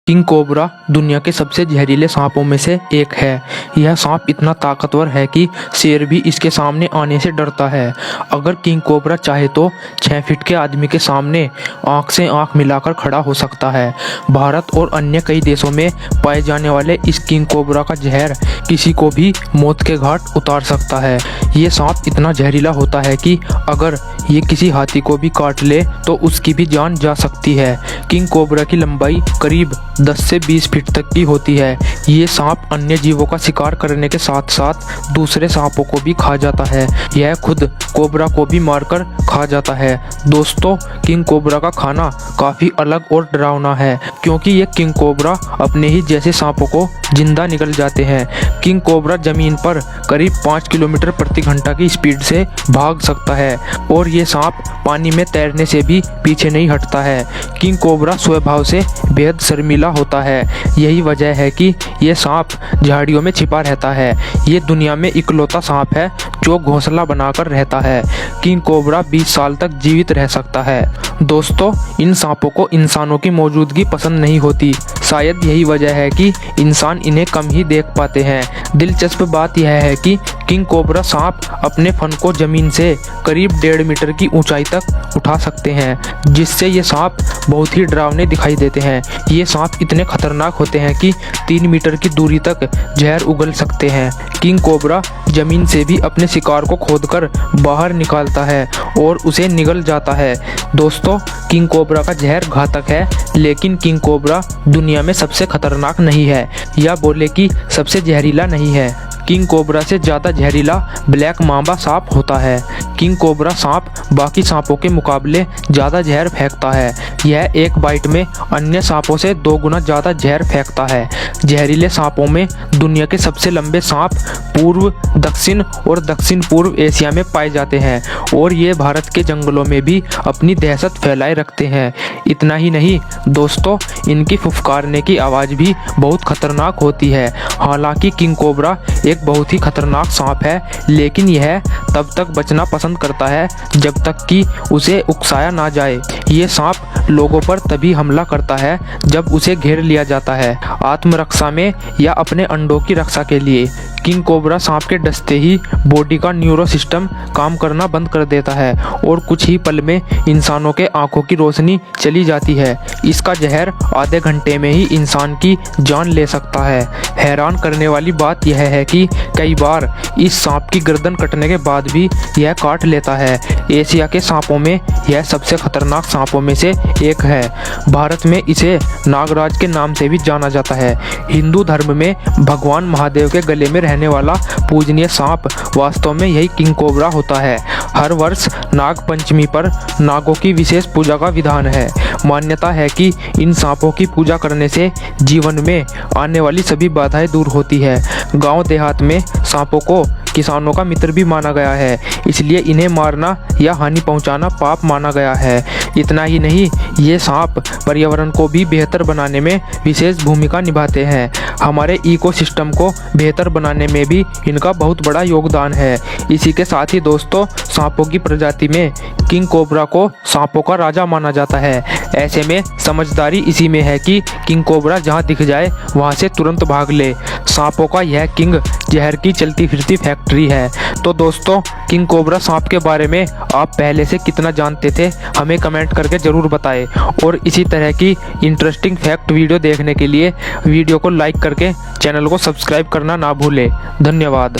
King cobra दुनिया के सबसे जहरीले सांपों में से एक है। यह सांप इतना ताकतवर है कि शेर भी इसके सामने आने से डरता है। अगर किंग कोबरा चाहे तो 6 फीट के आदमी के सामने आंख से आंख मिलाकर खड़ा हो सकता है। भारत और अन्य कई देशों में पाए जाने वाले इस किंग कोबरा का जहर किसी को भी मौत के घाट उतार सकता है। ये सांप इतना जहरीला होता है कि अगर ये किसी हाथी को भी काट ले तो उसकी भी जान जा सकती है। किंग कोबरा की लंबाई करीब 10 से 20 फीट तक की होती है। ये सांप अन्य जीवों का शिकार करने के साथ साथ दूसरे सांपों को भी खा जाता है। यह खुद कोबरा को भी मारकर खा जाता है। दोस्तों, किंग कोबरा का खाना काफी अलग और डरावना है, क्योंकि ये किंग कोबरा अपने ही जैसे सांपों को जिंदा निगल जाते हैं। किंग कोबरा जमीन पर करीब 5 किलोमीटर प्रति घंटा की स्पीड से भाग सकता है और ये सांप पानी में तैरने से भी पीछे नहीं हटता है। किंग कोबरा स्वभाव से बेहद शर्मीला होता है। यही वजह है कि ये सांप झाड़ियों में छिपा रहता है। ये दुनिया में इकलौता सांप है जो घोंसला बनाकर रहता है। किंग कोबरा 20 साल तक जीवित रह सकता है। दोस्तों, इन सांपों को इंसानों की मौजूदगी पसंद नहीं होती। शायद यही वजह है कि इंसान इन्हें कम ही देख पाते हैं। दिलचस्प बात यह है कि किंग कोबरा सांप अपने फन को जमीन से करीब 1.5 मीटर की ऊंचाई तक उठा सकते हैं, जिससे ये सांप बहुत ही डरावने दिखाई देते हैं। ये सांप इतने खतरनाक होते हैं कि 3 मीटर की दूरी तक जहर उगल सकते हैं। किंग कोबरा जमीन से भी अपने शिकार को खोदकर बाहर निकालता है और उसे निगल जाता है। दोस्तों, किंग कोबरा का जहर घातक है, लेकिन किंग कोबरा दुनिया में सबसे खतरनाक नहीं है, या बोले कि सबसे जहरीला नहीं है। किंग कोबरा से ज़्यादा जहरीला ब्लैक मांबा सांप होता है। किंग कोबरा सांप बाकी सांपों के मुकाबले ज़्यादा जहर फेंकता है। यह एक बाइट में अन्य सांपों से 2 गुना ज़्यादा जहर फेंकता है। जहरीले सांपों में दुनिया के सबसे लंबे सांप पूर्व, दक्षिण और दक्षिण पूर्व एशिया में पाए जाते हैं और ये भारत के जंगलों में भी अपनी दहशत फैलाए रखते हैं। इतना ही नहीं दोस्तों, इनकी फुफकारने की आवाज़ भी बहुत खतरनाक होती है। हालांकि किंग कोबरा एक बहुत ही खतरनाक सांप है, लेकिन यह तब तक बचना पसंद करता है जब तक कि उसे उकसाया ना जाए। ये सांप लोगों पर तभी हमला करता है जब उसे घेर लिया जाता है, आत्मरक्षा में या अपने अंडों की रक्षा के लिए। किंग कोबरा सांप के डसते ही बॉडी का न्यूरो सिस्टम काम करना बंद कर देता है और कुछ ही पल में इंसानों के आंखों की रोशनी चली जाती है। इसका जहर आधे घंटे में ही इंसान की जान ले सकता है। हैरान करने वाली बात यह है कि कई बार इस सांप की गर्दन कटने के बाद भी यह काट लेता है। एशिया के सांपों में यह सबसे खतरनाक सांपों में से एक है। भारत में इसे नागराज के नाम से भी जाना जाता है। हिंदू धर्म में भगवान महादेव के गले में रहने वाला पूजनीय सांप वास्तव में यही किंग कोबरा होता है। हर वर्ष नाग पंचमी पर नागों की विशेष पूजा का विधान है। मान्यता है कि इन सांपों की पूजा करने से जीवन में आने वाली सभी बाधाएं दूर होती है। गांव देहात में सांपों को किसानों का मित्र भी माना गया है, इसलिए इन्हें मारना या हानि पहुंचाना पाप माना गया है। इतना ही नहीं, ये सांप पर्यावरण को भी बेहतर बनाने में विशेष भूमिका निभाते हैं। हमारे इकोसिस्टम को बेहतर बनाने में भी इनका बहुत बड़ा योगदान है। इसी के साथ ही दोस्तों, सांपों की प्रजाति में किंग कोबरा को सांपों का राजा माना जाता है। ऐसे में समझदारी इसी में है कि किंग कोबरा जहां दिख जाए वहां से तुरंत भाग ले। सांपों का यह किंग जहर की चलती फिरती फैक्ट्री है। तो दोस्तों, किंग कोबरा सांप के बारे में आप पहले से कितना जानते थे, हमें कमेंट करके ज़रूर बताएं। और इसी तरह की इंटरेस्टिंग फैक्ट वीडियो देखने के लिए वीडियो को लाइक करके चैनल को सब्सक्राइब करना ना भूलें। धन्यवाद।